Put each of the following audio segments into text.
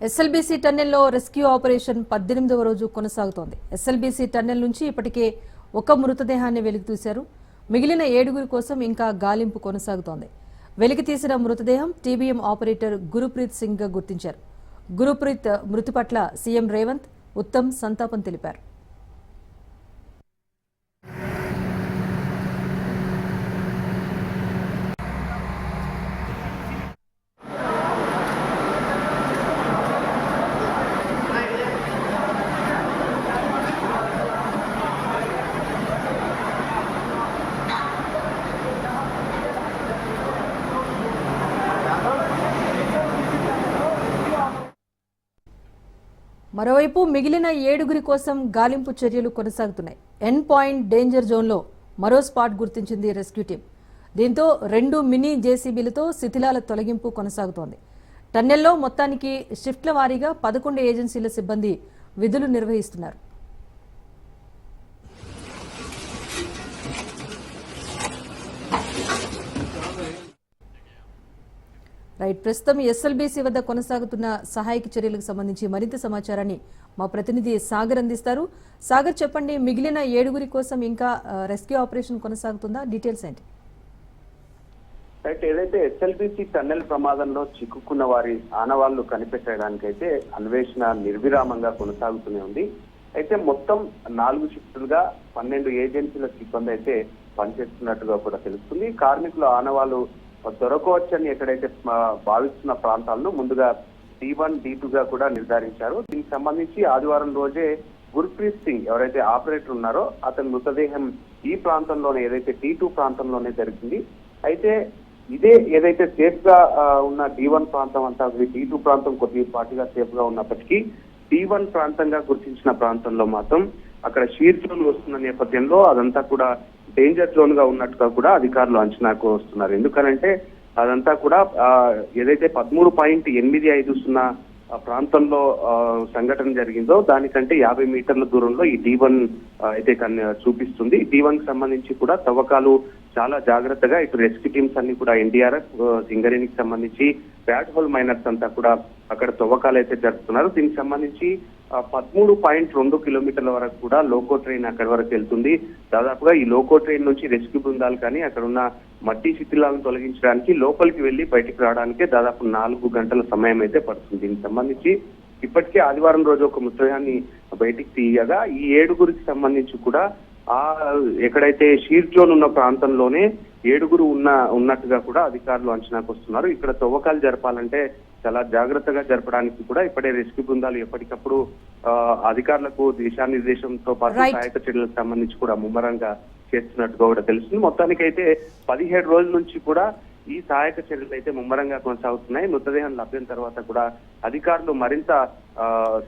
SLBC టన్నెల్లో rescue operation 18వ రోజు కొనసాగుతోంది. SLBC tunnel నుంచి ఇప్పటికే ఒక మృతదేహాన్ని వెలికితీశారు. మిగిలిన 7 కోసం ఇంకా గాలింపు కొనసాగుతోంది. వెలికితీసిన మృతదేహం టీబీఎం ఆపరేటర్ గురుప్రీత్ సింగ్ గా గుర్తించారు. గురుప్రీత్ మృతి పట్ల సీఎం రేవంత్, ఉత్తమ్ సంతాపం తెలిపారు. మరోవైపు మిగిలిన 7 కోసం గాలింపు చర్యలు కొనసాగుతున్నాయి. ఎండ్ పాయింట్ డేంజర్ జోన్లో మరో స్పాట్ గుర్తించింది రెస్క్యూ టీం. దీంతో 2 మినీ జేసీబీలతో శిథిలాల తొలగింపు కొనసాగుతోంది. టన్నెల్లో మొత్తానికి షిఫ్ట్ల వారీగా 11 ఏజెన్సీల సిబ్బంది విధులు నిర్వహిస్తున్నారు. ప్రస్తుతం ఎస్ఎల్బీసీ వద్ద కొనసాగుతున్న సహాయక చర్యలకు సంబంధించి మరింత సమాచారాన్ని మా ప్రతినిధి సాగర్ అందిస్తారు. సాగర్, చెప్పండి, మిగిలిన 7 కోసం ఇంకా రెస్క్యూ ఆపరేషన్ కొనసాగుతుందా? డీటెయిల్స్ ఏంటి? ఏదైతే ఎస్ఎల్బీసీ టన్నెల్ ప్రమాదంలో చిక్కుకున్న వారి ఆనవాళ్లు కనిపెట్టడానికైతే అన్వేషణ నిర్విరామంగా కొనసాగుతూనే ఉంది. అయితే మొత్తం 4 షిఫ్టులుగా 12 ఏజెన్సీల సిబ్బంది అయితే పనిచేస్తున్నట్టుగా కూడా తెలుస్తుంది. కార్మికుల ఆనవాళ్లు దొరకవచ్చని ఎక్కడైతే భావిస్తున్న ప్రాంతాలను ముందుగా D1, D2గా కూడా నిర్ధారించారు. దీనికి సంబంధించి ఆదివారం రోజే గుర్ప్రీత్ సింగ్ ఎవరైతే ఆపరేటర్ ఉన్నారో అతని మృతదేహం ఈ ప్రాంతంలోనే, ఏదైతే D2 ప్రాంతంలోనే జరిగింది. అయితే ఇదే ఏదైతే సేఫ్ గా ఉన్న D1 ప్రాంతం అంతా D2 ప్రాంతం కొద్దిపాటిగా సేఫ్ గా ఉన్నప్పటికీ D1 ప్రాంతంగా గుర్తించిన ప్రాంతంలో మాత్రం అక్కడ షీర్ జోన్ వస్తున్న నేపథ్యంలో అదంతా కూడా డేంజర్ జోన్ గా ఉన్నట్టుగా కూడా అధికారులు అంచనాకు వస్తున్నారు. ఎందుకనంటే అదంతా కూడా ఏదైతే 13.850 ప్రాంతంలో సంఘటన జరిగిందో దానికంటే 50 మీటర్ల దూరంలో ఈ D1 అయితే చూపిస్తుంది. D1 కి సంబంధించి కూడా తవ్వకాలు చాలా జాగ్రత్తగా ఇటు రెస్క్యూ టీమ్స్ అన్ని కూడా ఎన్డీఆర్ఎఫ్, సింగరేణికి సంబంధించి ప్యాట్ హోల్ మైనర్స్ అంతా కూడా అక్కడ తవ్వకాలు అయితే జరుపుతున్నారు. దీనికి సంబంధించి 13.2 కిలోమీటర్ల వరకు కూడా లోకో ట్రైన్ అక్కడి వరకు వెళ్తుంది. దాదాపుగా ఈ లోకో ట్రైన్ నుంచి రెస్క్యూ బృందాలు కానీ అక్కడ ఉన్న మట్టి శిథిలాలను తొలగించడానికి లోపలికి వెళ్లి బయటికి రావడానికే దాదాపు 4 గంటల సమయం అయితే పడుతుంది. దీనికి సంబంధించి ఇప్పటికే ఆదివారం రోజు ఒక మృతదేహాన్ని బయటికి తీయగా ఈ 7 సంబంధించి కూడా ఎక్కడైతే షీర్ జోన్ ఉన్న ప్రాంతంలోనే 7 ఉన్నట్టుగా కూడా అధికారులు అంచనాకు వస్తున్నారు. ఇక్కడ తవ్వకాలు జరపాలంటే చాలా జాగ్రత్తగా జరపడానికి కూడా ఇప్పుడే రెస్క్యూ బృందాలు ఎప్పటికప్పుడు అధికారులకు దిశానిర్దేశంతో పాటు సహాయక చర్యలకు సంబంధించి కూడా ముమ్మరంగా చేస్తున్నట్టుగా కూడా తెలుస్తుంది. మొత్తానికైతే 17 రోజుల నుంచి కూడా ఈ సహాయక చర్యలు అయితే ముమ్మరంగా కొనసాగుతున్నాయి. మృతదేహం లభ్యం తర్వాత కూడా అధికారులు మరింత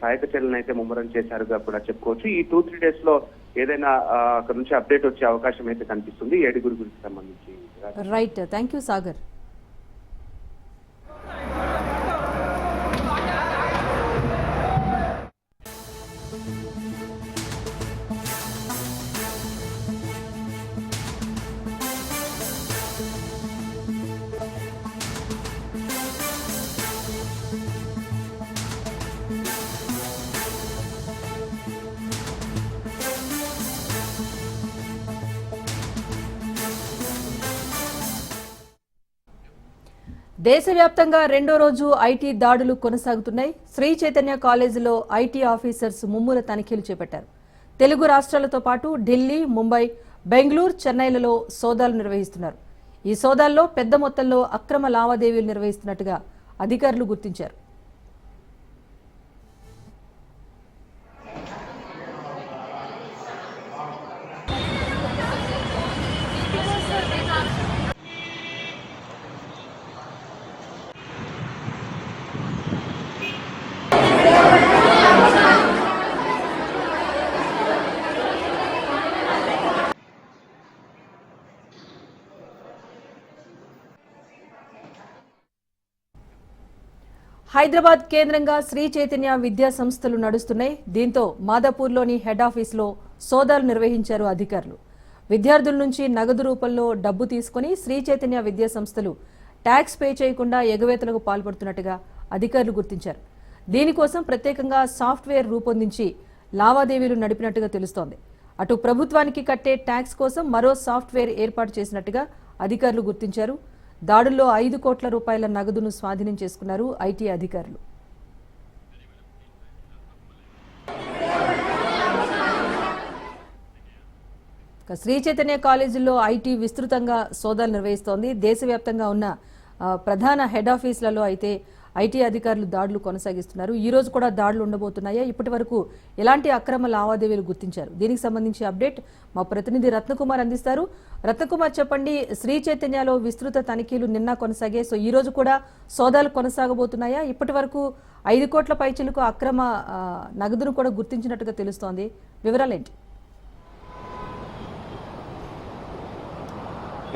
సహాయక చర్యలను అయితే ముమ్మరం చేశారుగా కూడా చెప్పుకోవచ్చు. ఈ 2-3 డేస్ లో ఏదైనా అక్కడ నుంచి అప్డేట్ వచ్చే అవకాశం అయితే కనిపిస్తుంది 7 గురించి సంబంధించి. Right, thank you Sagar. దేశవ్యాప్తంగా 2వ రోజు ఐటీ దాడులు కొనసాగుతున్నాయి. శ్రీ చైతన్య కాలేజీలో ఐటీ ఆఫీసర్స్ ముమ్మూల తనిఖీలు చేపట్టారు. తెలుగు రాష్ట్రాలతో పాటు ఢిల్లీ, ముంబై, బెంగళూరు, చెన్నైలలో సోదాలు నిర్వహిస్తున్నారు. ఈ సోదాల్లో పెద్ద మొత్తంలో అక్రమ లావాదేవీలు నిర్వహిస్తున్నట్టుగా అధికారులు గుర్తించారు. హైదరాబాద్ కేంద్రంగా శ్రీ చైతన్య విద్యా సంస్థలు నడుస్తున్నాయి. దీంతో మాదాపూర్లోని హెడ్ ఆఫీస్లో సోదాలు నిర్వహించారు అధికారులు. విద్యార్థుల నుంచి నగదు రూపంలో డబ్బు తీసుకుని శ్రీ చైతన్య విద్యా సంస్థలు ట్యాక్స్ పే చేయకుండా ఎగవేతలకు పాల్పడుతున్నట్టుగా అధికారులు గుర్తించారు. దీనికోసం ప్రత్యేకంగా సాఫ్ట్వేర్ రూపొందించి లావాదేవీలు నడిపినట్టుగా తెలుస్తోంది. అటు ప్రభుత్వానికి కట్టే ట్యాక్స్ కోసం మరో సాఫ్ట్వేర్ ఏర్పాటు చేసినట్టుగా అధికారులు గుర్తించారు. దాడుల్లో 5 కోట్ల రూపాయల నగదును స్వాధీనం చేసుకున్నారు ఐటీ అధికారులు. శ్రీ చైతన్య కాలేజీల్లో ఐటీ విస్తృతంగా సోదాలు నిర్వహిస్తోంది. దేశవ్యాప్తంగా ఉన్న ప్రధాన హెడ్ ఆఫీసులలో అయితే ఐటీ అధికారులు దాడులు కొనసాగిస్తున్నారు. ఈ రోజు కూడా దాడులు ఉండబోతున్నాయా? ఇప్పటి వరకు ఎలాంటి అక్రమ లావాదేవీలు గుర్తించారు? దీనికి సంబంధించి అప్డేట్ మా ప్రతినిధి రత్నకుమార్ అందిస్తారు. రత్నకుమార్, చెప్పండి. శ్రీ చైతన్యలో విస్తృత తనిఖీలు నిన్న కొనసాగాయి. సో ఈ రోజు కూడా సోదాలు కొనసాగబోతున్నాయా? ఇప్పటి వరకు 5 కోట్ల పైచిలకు అక్రమ నగదును కూడా గుర్తించినట్టుగా తెలుస్తోంది. వివరాలేంటి?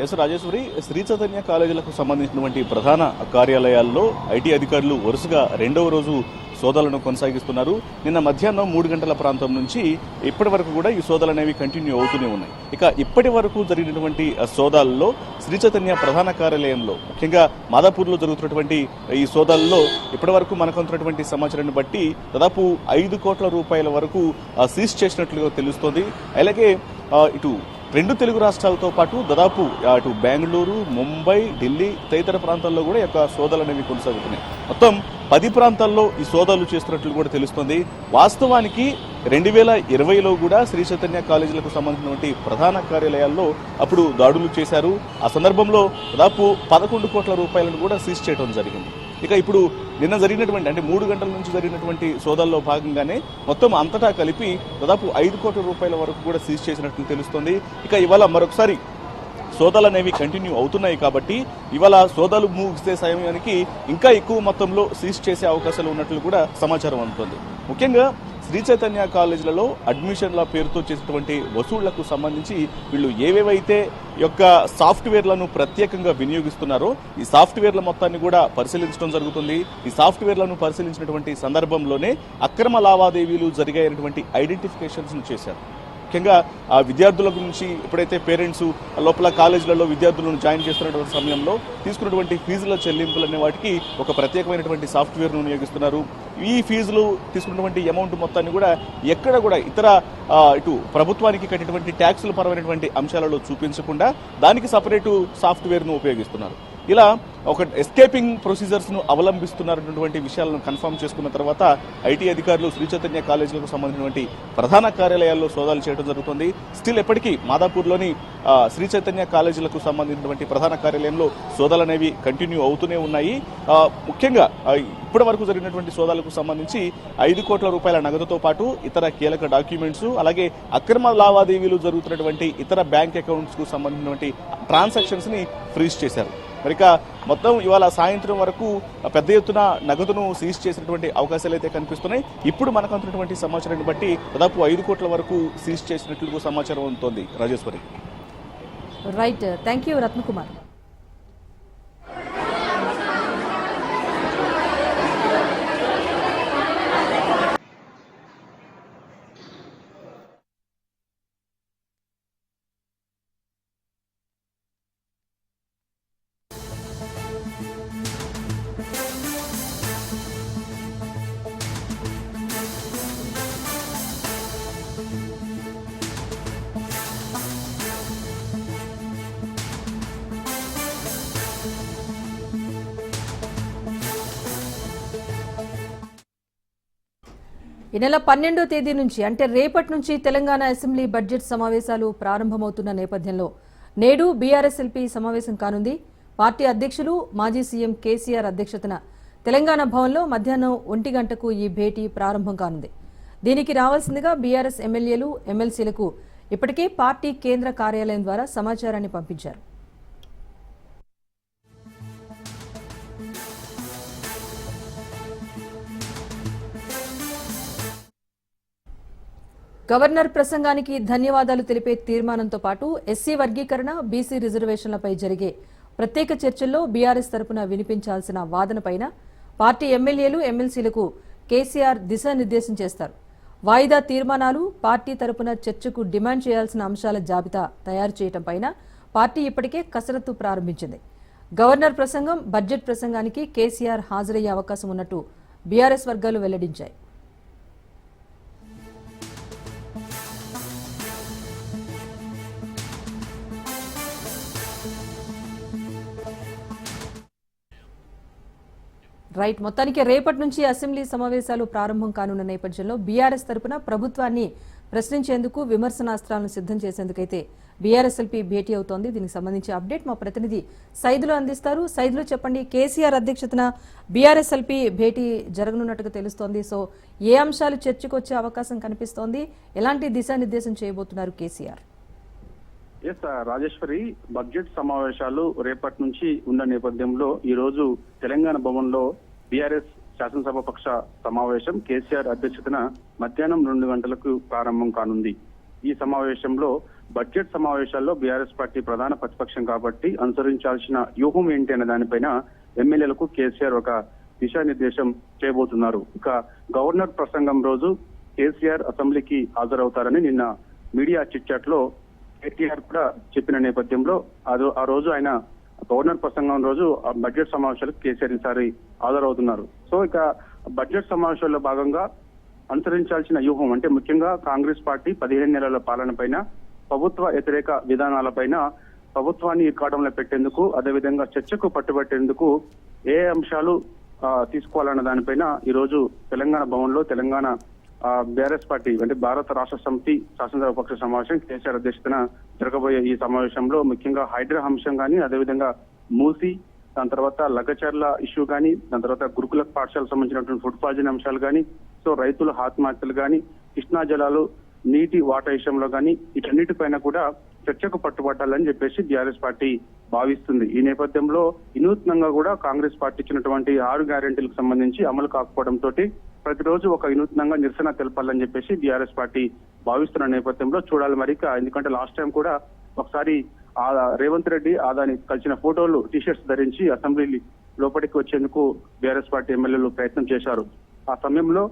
ఎస్ రాజేశ్వరి, శ్రీ చైతన్య కాలేజీలకు సంబంధించినటువంటి ప్రధాన కార్యాలయాల్లో ఐటీ అధికారులు వరుసగా 2వ రోజు సోదాలను కొనసాగిస్తున్నారు. నిన్న మధ్యాహ్నం 3 గంటల ప్రాంతం నుంచి ఇప్పటి వరకు కూడా ఈ సోదాలు అనేవి కంటిన్యూ అవుతూనే ఉన్నాయి. ఇక ఇప్పటి వరకు జరిగినటువంటి సోదాల్లో శ్రీ చైతన్య ప్రధాన కార్యాలయంలో, ముఖ్యంగా మాదాపూర్లో జరుగుతున్నటువంటి ఈ సోదాల్లో ఇప్పటి వరకు మనకు అందుతున్నటువంటి సమాచారాన్ని బట్టి దాదాపు 5 కోట్ల రూపాయల వరకు సీజ్ చేసినట్లుగా తెలుస్తోంది. అలాగే ఇటు 2 తెలుగు రాష్ట్రాలతో పాటు దాదాపు అటు బెంగళూరు, ముంబై, ఢిల్లీ తదితర ప్రాంతాల్లో కూడా ఈ యొక్క సోదాలు అనేవి కొనసాగుతున్నాయి. మొత్తం 10 ప్రాంతాల్లో ఈ సోదాలు చేస్తున్నట్లు కూడా తెలుస్తోంది. వాస్తవానికి 2020లో కూడా శ్రీ చైతన్య కాలేజీలకు సంబంధించినటువంటి ప్రధాన కార్యాలయాల్లో అప్పుడు దాడులు చేశారు. ఆ సందర్భంలో దాదాపు 11 కోట్ల రూపాయలను కూడా సీజ్ చేయడం జరిగింది. ఇక ఇప్పుడు నిన్న జరిగినటువంటి, అంటే 3 గంటల నుంచి జరిగినటువంటి సోదాల్లో భాగంగానే మొత్తం అంతటా కలిపి దాదాపు 5 కోట్ల రూపాయల వరకు కూడా సీజ్ చేసినట్లు తెలుస్తోంది. ఇక ఇవాళ మరొకసారి సోదాలు అనేవి కంటిన్యూ అవుతున్నాయి కాబట్టి ఇవాళ సోదాలు ముగిసే సమయానికి ఇంకా ఎక్కువ మొత్తంలో సీజ్ చేసే అవకాశాలు ఉన్నట్లు కూడా సమాచారం అందుతోంది. ముఖ్యంగా శ్రీ చైతన్య కాలేజీలలో అడ్మిషన్ల పేరుతో చేసినటువంటి వసూళ్లకు సంబంధించి వీళ్ళు ఏవేవైతే యొక్క సాఫ్ట్వేర్లను ప్రత్యేకంగా వినియోగిస్తున్నారో ఈ సాఫ్ట్వేర్ల మొత్తాన్ని కూడా పరిశీలించడం జరుగుతుంది. ఈ సాఫ్ట్వేర్లను పరిశీలించినటువంటి సందర్భంలోనే అక్రమ లావాదేవీలు జరిగాయనటువంటి ఐడెంటిఫికేషన్స్ చేశారు. ముఖ్యంగా ఆ విద్యార్థుల గురించి ఎప్పుడైతే పేరెంట్స్ లోపల కాలేజీలలో విద్యార్థులను జాయిన్ చేస్తున్నటువంటి సమయంలో తీసుకున్నటువంటి ఫీజుల చెల్లింపులు అనే వాటికి ఒక ప్రత్యేకమైనటువంటి సాఫ్ట్వేర్ను వినియోగిస్తున్నారు. ఈ ఫీజులు తీసుకున్నటువంటి అమౌంట్ మొత్తాన్ని కూడా ఎక్కడ కూడా ఇతర ఇటు ప్రభుత్వానికి కట్టినటువంటి ట్యాక్సుల పరమైనటువంటి అంశాలలో చూపించకుండా దానికి సపరేటు సాఫ్ట్వేర్ను ఉపయోగిస్తున్నారు. ఇలా ఒక ఎస్కేపింగ్ ప్రొసీజర్స్ను అవలంబిస్తున్నారన్నటువంటి విషయాలను కన్ఫర్మ్ చేసుకున్న తర్వాత ఐటీ అధికారులు శ్రీ చైతన్య కాలేజీలకు సంబంధించినటువంటి ప్రధాన కార్యాలయాల్లో సోదాలు చేయడం జరుగుతుంది. స్టిల్ ఎప్పటికీ మాదాపూర్లోని శ్రీ చైతన్య కాలేజీలకు సంబంధించినటువంటి ప్రధాన కార్యాలయంలో సోదాలు అనేవి కంటిన్యూ అవుతూనే ఉన్నాయి. ముఖ్యంగా ఇప్పటి వరకు జరిగినటువంటి సోదాలకు సంబంధించి 5 కోట్ల రూపాయల నగదుతో పాటు ఇతర కీలక డాక్యుమెంట్స్, అలాగే అక్రమ లావాదేవీలు జరుగుతున్నటువంటి ఇతర బ్యాంక్ అకౌంట్స్ కు సంబంధించినటువంటి ట్రాన్సాక్షన్స్ ని ఫ్రీజ్ చేశారు. మరిక మొత్తం ఇవాళ సాయంత్రం వరకు పెద్ద ఎత్తున నగదును సీజ్ చేసినటువంటి అవకాశాలు అయితే కనిపిస్తున్నాయి. ఇప్పుడు మనకు అందుతున్నటువంటి సమాచారాన్ని బట్టి దాదాపు 5 కోట్ల వరకు సీజ్ చేసినట్లు సమాచారం ఉంటుంది. Rajeshwari, right, thank you Ratnakumar. ఈ నెల 12వ తేదీ నుంచి, అంటే రేపటి నుంచి తెలంగాణ అసెంబ్లీ బడ్జెట్ సమావేశాలు ప్రారంభమవుతున్న నేపథ్యంలో నేడు బీఆర్ఎస్ఎల్పీ సమావేశం కానుంది. పార్టీ అధ్యక్షులు మాజీ సీఎం కేసీఆర్ అధ్యక్షతన తెలంగాణ భవన్లో మధ్యాహ్నం 1 గంటకు ఈ భేటీ ప్రారంభం కానుంది. దీనికి రావాల్సిందిగా బీఆర్ఎస్ ఎమ్మెల్యేలు, ఎమ్మెల్సీలకు ఇప్పటికే పార్టీ కేంద్ర కార్యాలయం ద్వారా సమాచారాన్ని పంపించారు. గవర్నర్ ప్రసంగానికి ధన్యవాదాలు తెలిపే తీర్మానంతో పాటు ఎస్సీ వర్గీకరణ, బీసీ రిజర్వేషన్లపై జరిగే ప్రత్యేక చర్చల్లో బీఆర్ఎస్ తరపున వినిపించాల్సిన వాదనపైన పార్టీ ఎమ్మెల్యేలు, ఎమ్మెల్సీలకు కేసీఆర్ దిశానిర్దేశం చేస్తారు. వాయిదా తీర్మానాలు, పార్టీ తరపున చర్చకు డిమాండ్ చేయాల్సిన అంశాల జాబితా తయారు చేయడంపైన పార్టీ ఇప్పటికే కసరత్తు ప్రారంభించింది. గవర్నర్ ప్రసంగం, బడ్జెట్ ప్రసంగానికి కేసీఆర్ హాజరయ్యే అవకాశం ఉన్నట్టు బీఆర్ఎస్ వర్గాలు వెల్లడించాయి. రైట్, మొత్తానికి రేపటి నుంచి అసెంబ్లీ సమావేశాలు ప్రారంభం కానున్న నేపథ్యంలో బీఆర్ఎస్ తరపున ప్రభుత్వాన్ని ప్రశ్నించేందుకు విమర్శనాస్త్రాలను సిద్ధం చేసేందుకైతే బీఆర్ఎస్ఎల్పీ భేటీ అవుతోంది. దీనికి సంబంధించి అప్డేట్ మా ప్రతినిధి సైదులు అందిస్తారు. సైదులు చెప్పండి, కేసీఆర్ అధ్యక్షతన బీఆర్ఎస్ఎల్పీ భేటీ జరగనున్నట్టుగా తెలుస్తోంది. సో ఏ అంశాలు చర్చకు వచ్చే అవకాశం కనిపిస్తోంది, ఎలాంటి దిశానిర్దేశం చేయబోతున్నారు కేసీఆర్? ఎస్ రాజేశ్వరి, బడ్జెట్ సమావేశాలు రేపటి నుంచి ఉన్న నేపథ్యంలో ఈ రోజు తెలంగాణ భవన్లో బీఆర్ఎస్ శాసనసభాపక్ష సమావేశం కేసీఆర్ అధ్యక్షతన మధ్యాహ్నం 2 గంటలకు ప్రారంభం కానుంది. ఈ సమావేశంలో బడ్జెట్ సమావేశాల్లో బీఆర్ఎస్ పార్టీ ప్రధాన ప్రతిపక్షం కాబట్టి అనుసరించాల్సిన వ్యూహం ఏంటి అనే దానిపైన ఎమ్మెల్యేలకు కేసీఆర్ ఒక దిశానిర్దేశం చేయబోతున్నారు. ఇక గవర్నర్ ప్రసంగం రోజు కేసీఆర్ అసెంబ్లీకి హాజరవుతారని నిన్న మీడియా చిట్చాట్ లో కేటీఆర్ కూడా చెప్పిన నేపథ్యంలో ఆ రోజు ఆయన గవర్నర్ ప్రసంగం రోజు బడ్జెట్ సమావేశాలకు కేసీఆర్ ఈసారి హాజరవుతున్నారు. సో ఇక బడ్జెట్ సమావేశాల్లో భాగంగా అనుసరించాల్సిన వ్యూహం అంటే ముఖ్యంగా కాంగ్రెస్ పార్టీ 15 నెలల పాలన పైన, ప్రభుత్వ వ్యతిరేక విధానాలపైన ప్రభుత్వాన్ని ఇరకాటంలో పెట్టేందుకు, అదేవిధంగా చర్చకు పట్టుబట్టేందుకు ఏ అంశాలు తీసుకోవాలన్న దానిపైన ఈ రోజు తెలంగాణ భవన్లో తెలంగాణ బీఆర్ఎస్ పార్టీ అంటే భారత రాష్ట్ర సమితి శాసనసభాపక్ష సమావేశం కేసీఆర్ అధ్యక్షతన జరగబోయే ఈ సమావేశంలో ముఖ్యంగా హైడ్రా అంశం కానీ, అదేవిధంగా మూసి, దాని తర్వాత లగచర్ల ఇష్యూ కానీ, దాని తర్వాత గురుకుల పాఠశాలకు సంబంధించినటువంటి ఫుడ్ పాయిజన్ అంశాలు కానీ, సో రైతుల ఆత్మహత్యలు కానీ, కృష్ణా జలాలు నీటి వాటా విషయంలో కానీ వీటన్నిటిపైన కూడా చర్చకు పట్టుబట్టాలని చెప్పేసి బీఆర్ఎస్ పార్టీ భావిస్తుంది. ఈ నేపథ్యంలో వినూత్నంగా కూడా కాంగ్రెస్ పార్టీ ఇచ్చినటువంటి 6 గ్యారెంటీలకు సంబంధించి అమలు కాకపోవడంతో ప్రతిరోజు ఒక వినూత్నంగా నిరసన తెలపాలని చెప్పేసి బీఆర్ఎస్ పార్టీ భావిస్తున్న నేపథ్యంలో చూడాలి మరి. ఎందుకంటే లాస్ట్ టైం కూడా ఒకసారి రేవంత్ రెడ్డి ఆదాని కలిసిన ఫోటోలు టీషర్ట్స్ ధరించి అసెంబ్లీ లోపలికి వచ్చేందుకు బీఆర్ఎస్ పార్టీ ఎమ్మెల్యేలు ప్రయత్నం చేశారు. ఆ సమయంలో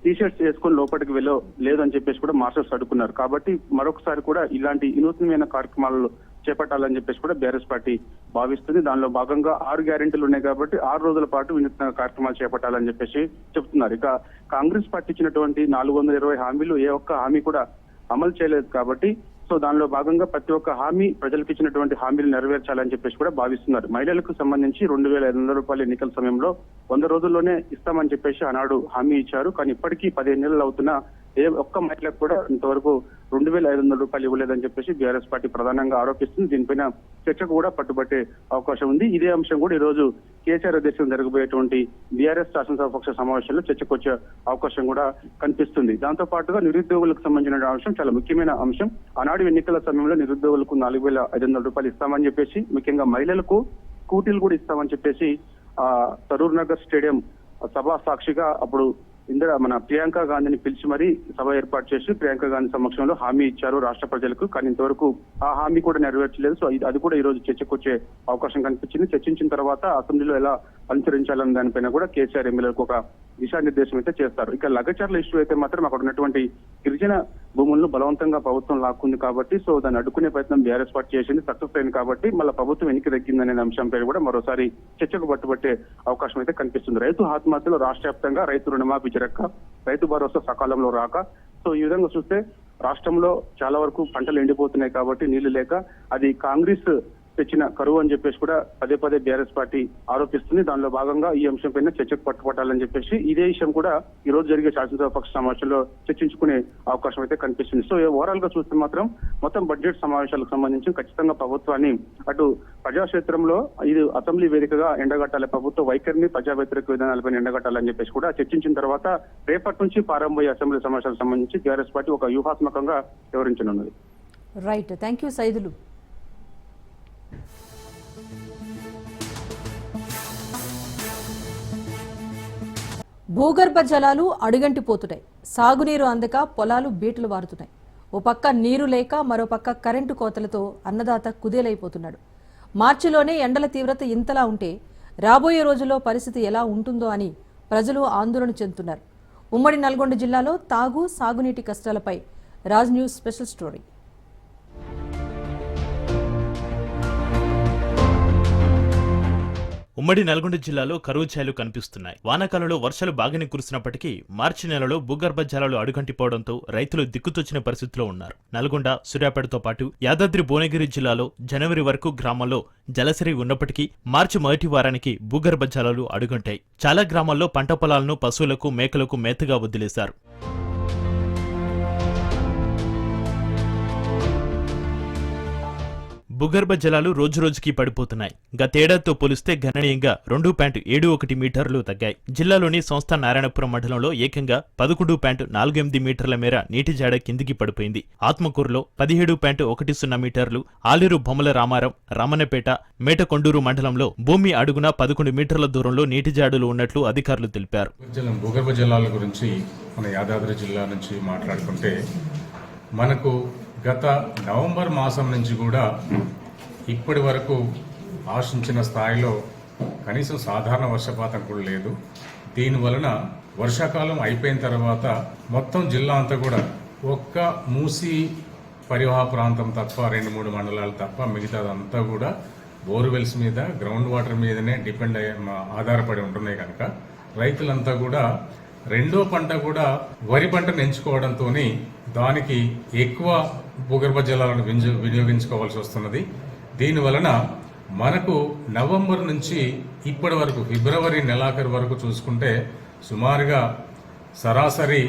టీషర్ట్స్ వేసుకుని లోపలికి లేదని చెప్పేసి కూడా మార్షల్స్ అడుగుతున్నారు. కాబట్టి మరొకసారి కూడా ఇలాంటి వినూత్నమైన కార్యక్రమాలు చేపట్టాలని చెప్పేసి కూడా బీఆర్ఎస్ పార్టీ భావిస్తుంది. దానిలో భాగంగా 6 గ్యారెంటీలు ఉన్నాయి కాబట్టి 6 రోజుల పాటు వినూత్న కార్యక్రమాలు చేపట్టాలని చెప్పేసి చెప్తున్నారు. ఇక కాంగ్రెస్ పార్టీ ఇచ్చినటువంటి 420 హామీలు ఏ ఒక్క హామీ కూడా అమలు చేయలేదు కాబట్టి సో దానిలో భాగంగా ప్రతి ఒక్క హామీ ప్రజలకు ఇచ్చినటువంటి హామీలు నెరవేర్చాలని చెప్పేసి కూడా భావిస్తున్నారు. మహిళలకు సంబంధించి 2,500 రూపాయల ఎన్నికల సమయంలో 100 రోజుల్లోనే ఇస్తామని చెప్పేసి ఆనాడు హామీ ఇచ్చారు. కానీ ఇప్పటికీ 15 నెలలు అవుతున్నా ఏ ఒక్క మహిళకు కూడా ఇంతవరకు 2,500 రూపాయలు ఇవ్వలేదని చెప్పేసి బీఆర్ఎస్ పార్టీ ప్రధానంగా ఆరోపిస్తుంది. దీనిపైన చర్చకు కూడా పట్టుబట్టే అవకాశం ఉంది. ఇదే అంశం కూడా ఈ రోజు కేసీఆర్ అధ్యక్షతన జరగబోయేటువంటి బీఆర్ఎస్ శాసనసభాపక్ష సమావేశంలో చర్చకు వచ్చే అవకాశం కూడా కనిపిస్తుంది. దాంతో పాటుగా నిరుద్యోగులకు సంబంధించిన అంశం చాలా ముఖ్యమైన అంశం. ఆనాడు ఎన్నికల సమయంలో నిరుద్యోగులకు 4,500 రూపాయలు ఇస్తామని చెప్పేసి, ముఖ్యంగా మహిళలకు స్కూటీలు కూడా ఇస్తామని చెప్పేసి సరూర్ నగర్ స్టేడియం సభా సాక్షిగా అప్పుడు మన ప్రియాంక గాంధీని పిలిచి మరీ సభ ఏర్పాటు చేసి ప్రియాంక గాంధీ సమక్షంలో హామీ ఇచ్చారు రాష్ట్ర ప్రజలకు. కానీ ఇంతవరకు ఆ హామీ కూడా నెరవేర్చలేదు. సో అది కూడా ఈ రోజు చర్చకు వచ్చే అవకాశం కనిపించింది. చర్చించిన తర్వాత అసెంబ్లీలో ఎలా అనుసరించాలన్న దానిపైన కూడా కేసీఆర్ ఎమ్మెల్యేలకు ఒక దిశానిర్దేశం అయితే చేస్తారు. ఇక లగచర్ల ఇష్యూ అయితే మాత్రం అక్కడ ఉన్నటువంటి గిరిజన భూములను బలవంతంగా ప్రభుత్వం లాక్కుంది కాబట్టి సో దాన్ని అడ్డుకునే ప్రయత్నం బీఆర్ఎస్ పార్టీ చేసింది, సక్సెస్ అయింది కాబట్టి మళ్ళీ ప్రభుత్వం వెనక్కి తగ్గిందనే అంశంపై కూడా మరోసారి చర్చకు పట్టుబట్టే అవకాశం అయితే కనిపిస్తుంది. రైతు ఆత్మహత్యలు రాష్ట్ర వ్యాప్తంగా, రైతు రుణమాఫీ జరగక, రైతు భరోసా సకాలంలో రాక, సో ఈ విధంగా చూస్తే రాష్ట్రంలో చాలా వరకు పంటలు ఎండిపోతున్నాయి కాబట్టి నీళ్లు లేక అది కాంగ్రెస్ తెచ్చిన కరువు అని చెప్పేసి కూడా పదే పదే బీఆర్ఎస్ పార్టీ ఆరోపిస్తుంది. దానిలో భాగంగా ఈ అంశం పైన చర్చకు పట్టుబట్టాలని చెప్పేసి ఇదే విషయం కూడా ఈ రోజు జరిగే శాసనసభాపక్ష సమావేశంలో చర్చించుకునే అవకాశం అయితే కనిపిస్తుంది. సో ఓవరాల్ గా చూస్తే మాత్రం మొత్తం బడ్జెట్ సమావేశాలకు సంబంధించి ఖచ్చితంగా ప్రభుత్వాన్ని అటు ప్రజాక్షేత్రంలో ఇది అసెంబ్లీ వేదికగా ఎండగట్టాలి, ప్రభుత్వ వైఖరిని ప్రజా వ్యతిరేక విధానాలపైన ఎండగట్టాలని చెప్పేసి కూడా చర్చించిన తర్వాత రేపటి నుంచి ప్రారంభమయ్యే అసెంబ్లీ సమావేశాలకు సంబంధించి బీఆర్ఎస్ పార్టీ ఒక వ్యూహాత్మకంగా వివరించనున్నది. Right, thank you Saidulu. భూగర్భ జలాలు అడుగంటిపోతున్నాయి, సాగునీరు అందక పొలాలు బీటలు వారుతున్నాయి. ఓ పక్క నీరు లేక మరో పక్క కరెంటు కోతలతో అన్నదాత కుదేలైపోతున్నాడు. మార్చిలోనే ఎండల తీవ్రత ఇంతలా ఉంటే రాబోయే రోజుల్లో పరిస్థితి ఎలా ఉంటుందో అని ప్రజలు ఆందోళన చెందుతున్నారు. ఉమ్మడి నల్గొండ జిల్లాలో తాగు, సాగునీటి కష్టాలపై రాజ్ న్యూస్ స్పెషల్ స్టోరీ. ఉమ్మడి నల్గొండ జిల్లాలో కరువు ఛాయలు కనిపిస్తున్నాయి. వానాకాలంలో వర్షాలు బాగానే కురిసినప్పటికీ మార్చి నెలలో భూగర్భ జలాలు అడుగంటిపోవడంతో రైతులు దిక్కుతోచిన పరిస్థితిలో ఉన్నారు. నల్గొండ, సూర్యాపేటతో పాటు యాదాద్రి భువనగిరి జిల్లాలో జనవరి వరకు గ్రామాల్లో జలసరి ఉన్నప్పటికీ మార్చి మొదటి వారానికి భూగర్భ జలాలు అడుగంటాయి. చాలా గ్రామాల్లో పంట పొలాలను పశువులకు, మేకలకు మేతగా వదిలేశారు. భూగర్భ జలాలు రోజురోజుకి పడిపోతున్నాయి. గతేడాదితో పోలిస్తే గణనీయంగా 2.71 మీటర్లు తగ్గాయి. జిల్లాలోని సంస్థ నారాయణపురం మండలంలో ఏకంగా 11.48 మీటర్ల మేర నీటి జాడ కిందికి పడిపోయింది. ఆత్మకూరులో 17.10 మీటర్లు, ఆలేరు బొమ్మల రామారం, రామన్నపేట, మేటకొండూరు మండలంలో భూమి అడుగున 11 మీటర్ల దూరంలో నీటి జాడలు ఉన్నట్లు అధికారులు తెలిపారు. భూగర్భ జలాల గురించి మన యాదాద్రి జిల్లా నుంచి మాట్లాడుకుంటే మనకు గత నవంబర్ మాసం నుంచి కూడా ఇప్పటి వరకు ఆశించిన స్థాయిలో కనీసం సాధారణ వర్షపాతం కూడా లేదు. దీనివలన వర్షాకాలం అయిపోయిన తర్వాత మొత్తం జిల్లా అంతా కూడా ఒక్క మూసి పరివాహ ప్రాంతం తప్ప 2-3 మండలాలు తప్ప మిగతాదంతా కూడా బోర్వెల్స్ మీద, గ్రౌండ్ వాటర్ మీదనే ఆధారపడి ఉంటున్నాయి. కనుక రైతులంతా కూడా రెండో పంట కూడా వరి పంటను ఎంచుకోవడంతో దానికి ఎక్కువ భూగర్భ జలాలను వినియోగించుకోవాల్సి వస్తున్నది. దీనివలన మనకు నవంబర్ నుంచి ఇప్పటి వరకు ఫిబ్రవరి నెలాఖరు వరకు చూసుకుంటే సుమారుగా సరాసరి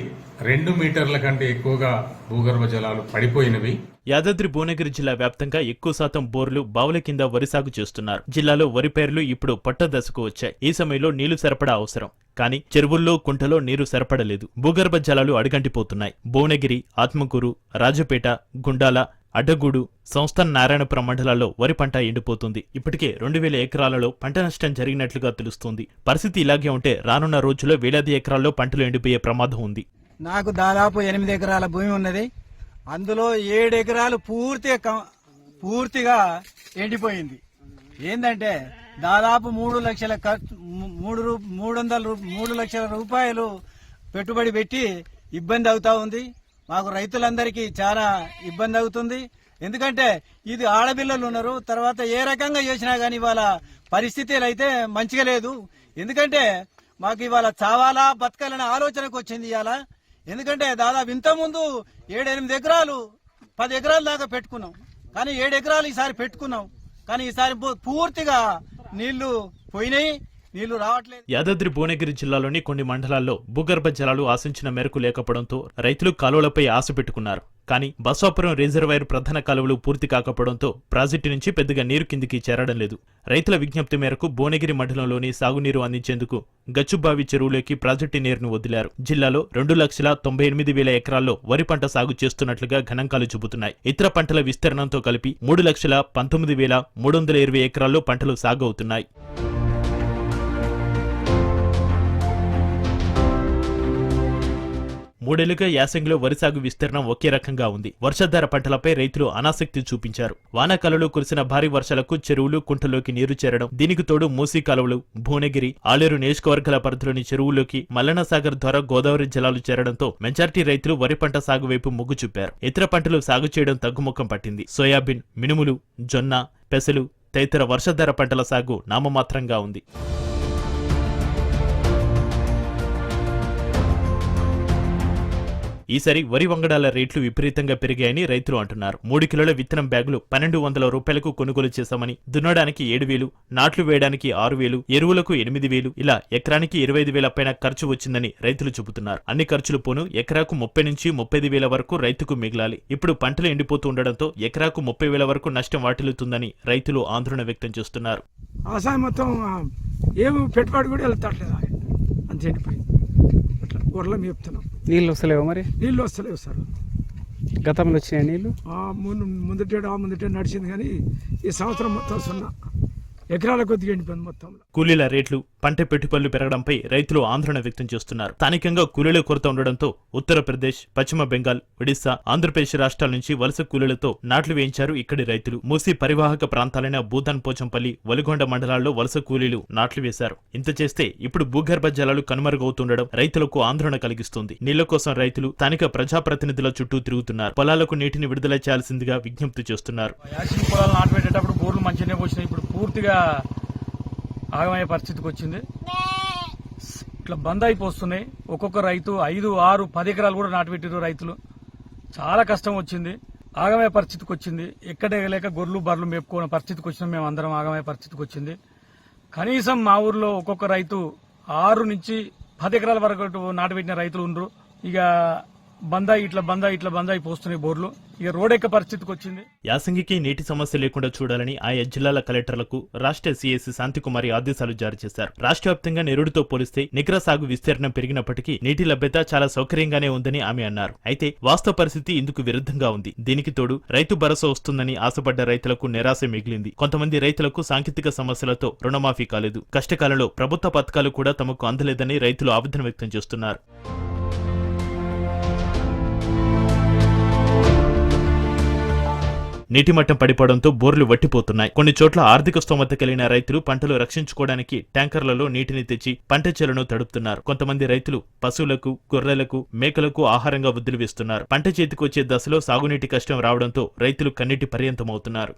2 మీటర్ల కంటే ఎక్కువగా భూగర్భ జలాలు పడిపోయినవి. యాదాద్రి భువనగిరి జిల్లా వ్యాప్తంగా ఎక్కువ శాతం బోర్లు, బావుల కింద వరి సాగు చేస్తున్నారు. జిల్లాలో వరి పైర్లు ఇప్పుడు పట్ట దశకు వచ్చాయి. ఈ సమయంలో నీళ్లు సరఫరా అవసరం. కానీ చెరువుల్లో, కుంటలో నీరు సరపడలేదు. భూగర్భ జలాలు అడుగంటిపోతున్నాయి. భువనగిరి, ఆత్మకూరు, రాజపేట, గుండాల, అడ్డగూడు, సంస్థ నారాయణపురం మండలాల్లో వరి పంట ఎండిపోతుంది. ఇప్పటికే 2000 ఎకరాలలో పంట నష్టం జరిగినట్లుగా తెలుస్తోంది. పరిస్థితి ఇలాగే ఉంటే రానున్న రోజుల్లో వేలాది ఎకరాల్లో పంటలు ఎండిపోయే ప్రమాదం ఉంది. నాకు దాదాపు 8 ఎకరాల భూమి ఉన్నది. అందులో 7 ఎకరాలు పూర్తిగా ఎండిపోయింది. ఏంటంటే దాదాపు 3 లక్షల రూపాయలు పెట్టుబడి పెట్టి ఇబ్బంది అవుతా ఉంది. మాకు రైతులందరికీ చాలా ఇబ్బంది అవుతుంది. ఎందుకంటే ఇది ఆడపిల్లలు ఉన్నారు. తర్వాత ఏ రకంగా చేసినా గానీ ఇవాళ పరిస్థితులు అయితే మంచిగా లేదు. ఎందుకంటే మాకు ఇవాళ చావాలా బతకాలనే ఆలోచనకు వచ్చింది ఇవాళ. ఎందుకంటే దాదాపు ఇంతకుముందు 7-8 ఎకరాలు 10 ఎకరాల దాకా పెట్టుకున్నాం. కానీ 7 ఎకరాలు ఈసారి పెట్టుకున్నాం. కానీ ఈసారి పూర్తిగా నీళ్లు పోయినాయి, నీళ్లు రావట్లేదు. యాదాద్రి భువనగిరి జిల్లాలోని కొన్ని మండలాల్లో భూగర్భ జలాలు ఆశించిన మేరకు లేకపోవడంతో రైతులు కాలువలపై ఆశ పెట్టుకున్నారు. కానీ బస్వాపురం రిజర్వాయర్ ప్రధాన కాలువలు పూర్తి కాకపోవడంతో ప్రాజెక్టు నుంచి పెద్దగా నీరు కిందికి చేరడం లేదు. రైతుల విజ్ఞప్తి మేరకు భువనగిరి మండలంలోని సాగునీరు అందించేందుకు గచ్చుబావి చెరువులోకి ప్రాజెక్టు నీరును వదిలారు. జిల్లాలో 2,98,000 ఎకరాల్లో వరి పంట సాగు చేస్తున్నట్లుగా గణాంకాలు చూపుతున్నాయి. ఇతర పంటల విస్తీర్ణంతో కలిపి 3,19,320 ఎకరాల్లో పంటలు సాగు అవుతున్నాయి. మూడేళ్లుగా యాసంగిలో వరి సాగు విస్తీర్ణం ఒకే రకంగా ఉంది. వర్షాధార పంటలపై రైతులు అనాసక్తి చూపించారు. వానాకాలంలో కురిసిన భారీ వర్షాలకు చెరువులు, కుంటలోకి నీరు చేరడం, దీనికి తోడు మూసీ కాలువలు, భువనగిరి, ఆలేరు నియోజకవర్గాల పరిధిలోని చెరువుల్లోకి మల్లన్నసాగర్ ద్వారా గోదావరి జలాలు చేరడంతో మెజార్టీ రైతులు వరి పంట సాగు వైపు మొగ్గు చూపారు. ఇతర పంటలు సాగు చేయడం తగ్గుముఖం పట్టింది. సోయాబీన్, మినుములు, జొన్న, పెసలు తదితర వర్షాధార పంటల సాగు నామమాత్రంగా ఉంది. ఈసారి వరి వంగడాల రేట్లు విపరీతంగా పెరిగాయని రైతులు అంటున్నారు. 3 కిలోల విత్తనం బ్యాగులు 1,200 రూపాయలకు కొనుగోలు చేశామని, దున్నడానికి 7,000, నాట్లు వేయడానికి 6,000, ఎరువులకు 8,000, ఇలా ఎకరానికి 25,000 పైన ఖర్చు వచ్చిందని రైతులు చెబుతున్నారు. అన్ని ఖర్చులు పోను ఎకరాకు 30,000 నుంచి 35,000 వరకు రైతుకు మిగలాలి. ఇప్పుడు పంటలు ఎండిపోతూ ఉండడంతో ఎకరాకు 30,000 వరకు నష్టం వాటిల్లుతుందని రైతులు ఆందోళన వ్యక్తం చేస్తున్నారు. మొత్తం ఏమి పెట్టుబడి కూడా వెళ్తాట్లేదు, అంతే ఊర్లో మేపుతున్నాం. నీళ్ళు వస్తలేవు, మరి నీళ్ళు వస్తలేవు సార్. గతంలో వచ్చినాయి నీళ్ళు? ముందటే నడిచింది, కానీ ఈ సంవత్సరం మొత్తం 0 ఎకరాల కొద్దిగా ఎండిపోయింది మొత్తం. కూలీల రేట్లు, పంట పెట్టుబడులు పెరగడంపై రైతులు ఆందోళన వ్యక్తం చేస్తున్నారు. స్థానికంగా కూలీల కొరత ఉండడంతో ఉత్తరప్రదేశ్, పశ్చిమ బెంగాల్, ఒడిశా, ఆంధ్రప్రదేశ్ రాష్ట్రాల నుంచి వలస కూలీలతో నాట్లు వేయించారు ఇక్కడి రైతులు. మూసీ పరివాహక ప్రాంతాలైన భూదాన్, పోచంపల్లి, వలిగొండ మండలాల్లో వలస కూలీలు నాట్లు వేశారు. ఇంత చేస్తే ఇప్పుడు భూగర్భ జలాలు కనుమరుగవుతుండడం రైతులకు ఆందోళన కలిగిస్తుంది. నీళ్ల కోసం రైతులు స్థానిక ప్రజాప్రతినిధుల చుట్టూ తిరుగుతున్నారు. పొలాలకు నీటిని విడుదల చేయాల్సిందిగా విజ్ఞప్తి చేస్తున్నారు. పొలాలు నాటు పెట్టేటప్పుడు బోర్లు మంచిగానే వచ్చినాయి. ఇప్పుడు పూర్తిగా ఆగమయ్యే పరిస్థితికి వచ్చింది. ఇట్లా బంద్ అయిపోతున్నాయి. ఒక్కొక్క రైతు 5, 6, 10 ఎకరాలు కూడా నాటుపెట్టిరు రైతులు. చాలా కష్టం వచ్చింది. ఆగమయ్యే పరిస్థితికి వచ్చింది. ఎక్కడ లేక గొర్రెలు బర్రెలు మేపుకోని పరిస్థితికి వచ్చినాం. మేము అందరం ఆగమయ్యే పరిస్థితికి వచ్చింది. కనీసం మా ఊర్లో ఒక్కొక్క రైతు 6 నుంచి 10 ఎకరాల వరకు నాటుపెట్టిన రైతులు ఉండరు. ఇక బందాయి పోస్తున్నాయి బోర్లు. ఇక రోడ్ ఎక్క పరిస్థితికి వచ్చింది. యాసంగికి నీటి సమస్య లేకుండా చూడాలని ఆయా జిల్లాల కలెక్టర్లకు రాష్ట్ర సీఎస్ శాంతికుమారి ఆదేశాలు జారీ చేశారు. రాష్ట్ర వ్యాప్తంగా నిరుడుతో పోలిస్తే నికర సాగు విస్తీర్ణం పెరిగినప్పటికీ నీటి లభ్యత చాలా సౌకర్యంగానే ఉందని ఆమె అన్నారు. అయితే వాస్తవ పరిస్థితి ఇందుకు విరుద్ధంగా ఉంది. దీనికి తోడు రైతు భరోసా వస్తుందని ఆశపడ్డ రైతులకు నిరాశ మిగిలింది. కొంతమంది రైతులకు సాంకేతిక సమస్యలతో రుణమాఫీ కాలేదు. కష్టకాలంలో ప్రభుత్వ పథకాలు కూడా తమకు అందలేదని రైతులు ఆవేదన వ్యక్తం చేస్తున్నారు. నీటి మట్టం పడిపోవడంతో బోర్లు వట్టిపోతున్నాయి. కొన్ని చోట్ల ఆర్థిక స్తోమత కలిగిన రైతులు పంటలు రక్షించుకోవడానికి ట్యాంకర్లలో నీటిని తెచ్చి పంట చేలను తడుపుతున్నారు. కొంతమంది రైతులు పశువులకు, గొర్రెలకు, మేకలకు ఆహారంగా వదిలివేస్తున్నారు. పంట చేతికొచ్చే దశలో సాగునీటి కష్టం రావడంతో రైతులు కన్నీటి పర్యంతమవుతున్నారు.